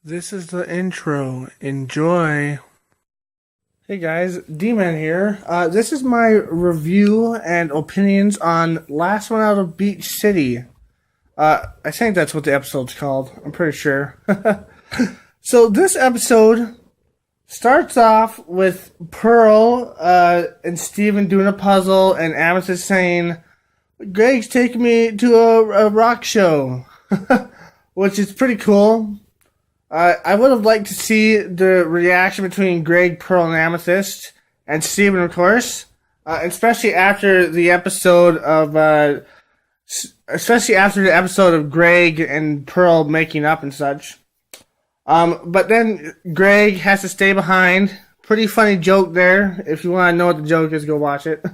This is the intro. Enjoy. Hey guys, D-Man here. This is my review and opinions on Last One Out of Beach City. I think that's what the episode's called. I'm pretty sure. So this episode starts off with Pearl and Steven doing a puzzle and Amethyst saying, Greg's taking me to a rock show. Which is pretty cool. I would have liked to see the reaction between Greg, Pearl, and Amethyst, and Steven, of course, especially after the episode of Greg and Pearl making up and such. But then Greg has to stay behind. Pretty funny joke there. If you want to know what the joke is, go watch it.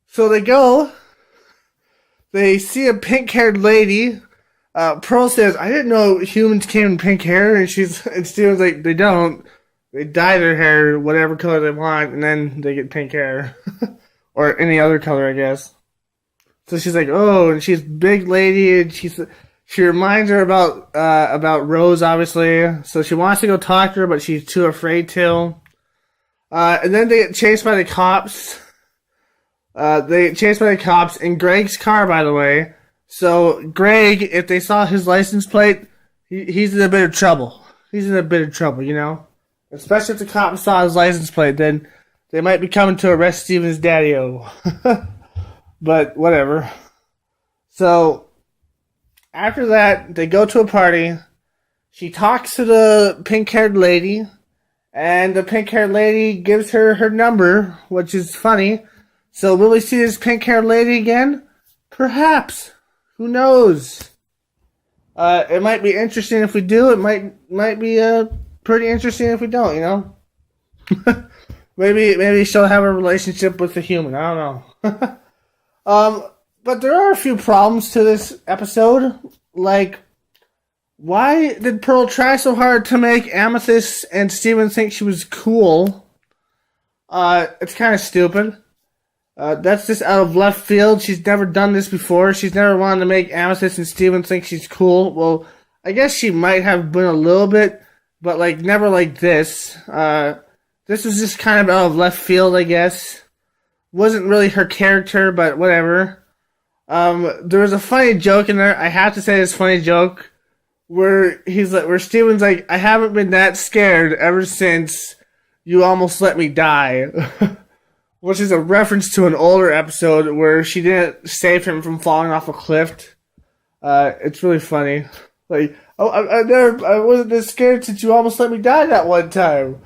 So they go. They see a pink-haired lady. Pearl says, I didn't know humans came in pink hair, and Steven's like, they don't. They dye their hair whatever color they want, and then they get pink hair. Or any other color, I guess. So she's like, oh, and she's a big lady, and she reminds her about Rose, obviously. So she wants to go talk to her, but she's too afraid to. And then they get chased by the cops. In Greg's car, by the way. So, Greg, if they saw his license plate, he's in a bit of trouble. You know? Especially if the cops saw his license plate, then they might be coming to arrest Steven's daddy-o. But, whatever. So, after that, they go to a party. She talks to the pink-haired lady, and the pink-haired lady gives her her number, which is funny. So, will we see this pink-haired lady again? Perhaps. Who knows? It might be interesting if we do. It might be pretty interesting if we don't. You know, maybe she'll have a relationship with a human. I don't know. But there are a few problems to this episode. Like, why did Pearl try so hard to make Amethyst and Steven think she was cool? It's kind of stupid. That's just out of left field. She's never done this before. She's never wanted to make Amethyst and Steven think she's cool. Well, I guess she might have been a little bit, but like never like this. This was just kind of out of left field, I guess. Wasn't really her character, but whatever. There was a funny joke in there. I have to say this funny joke where Steven's like, I haven't been that scared ever since you almost let me die. Which is a reference to an older episode where she didn't save him from falling off a cliff. It's really funny. Like, oh, I wasn't this scared since you almost let me die that one time.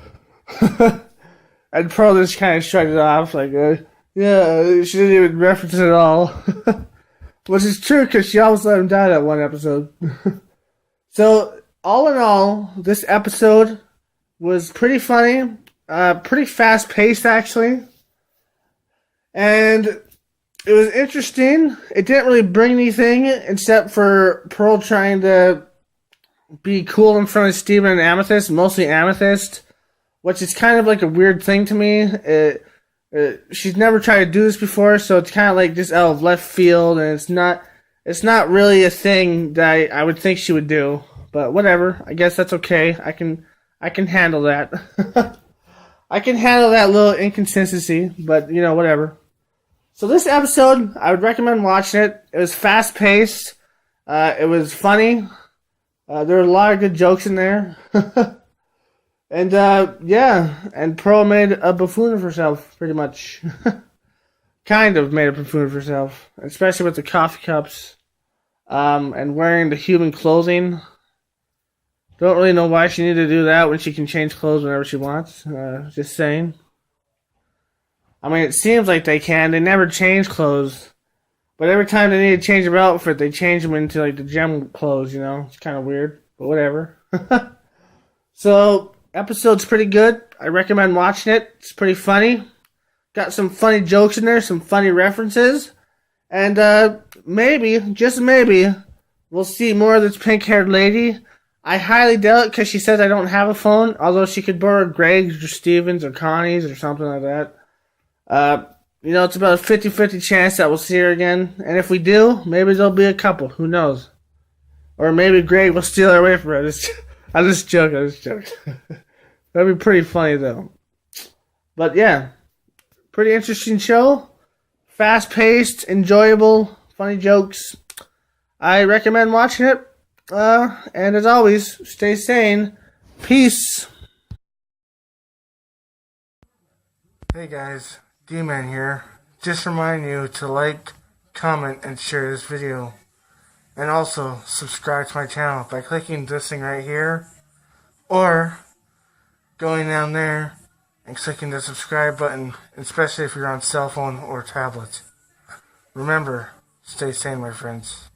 And Pearl just kind of shrugged it off, like, yeah, she didn't even reference it at all. Which is true, because she almost let him die that one episode. So, all in all, this episode was pretty funny. Pretty fast-paced, actually. And it was interesting. It didn't really bring anything except for Pearl trying to be cool in front of Steven and Amethyst, mostly Amethyst, which is kind of like a weird thing to me. She's never tried to do this before, so it's kind of like just out of left field, and it's not really a thing that I would think she would do. But whatever, I guess that's okay. I can handle that. I can handle that little inconsistency, but you know, whatever. So this episode, I would recommend watching it. It was fast-paced. It was funny. There were a lot of good jokes in there. And, yeah. And Pearl made a buffoon of herself, pretty much. Kind of made a buffoon of herself. Especially with the coffee cups. And wearing the human clothing. Don't really know why she needed to do that when she can change clothes whenever she wants. Just saying. I mean, it seems like they can. They never change clothes. But every time they need to change their outfit, they change them into, like, the gem clothes, you know? It's kind of weird, but whatever. So, episode's pretty good. I recommend watching it. It's pretty funny. Got some funny jokes in there, some funny references. And, maybe, just maybe, we'll see more of this pink-haired lady. I highly doubt it, because she says I don't have a phone, although she could borrow Greg's or Steven's or Connie's or something like that. You know, it's about a 50-50 chance that we'll see her again. And if we do, maybe there'll be a couple. Who knows? Or maybe Greg will steal her away from her. I'm just joking. That'd be pretty funny, though. But yeah, pretty interesting show. Fast-paced, enjoyable, funny jokes. I recommend watching it. And as always, stay sane. Peace. Hey guys, D-Man here. Just remind you to like, comment, and share this video. And also, subscribe to my channel by clicking this thing right here. Or going down there and clicking the subscribe button, especially if you're on cell phone or tablet. Remember, stay sane, my friends.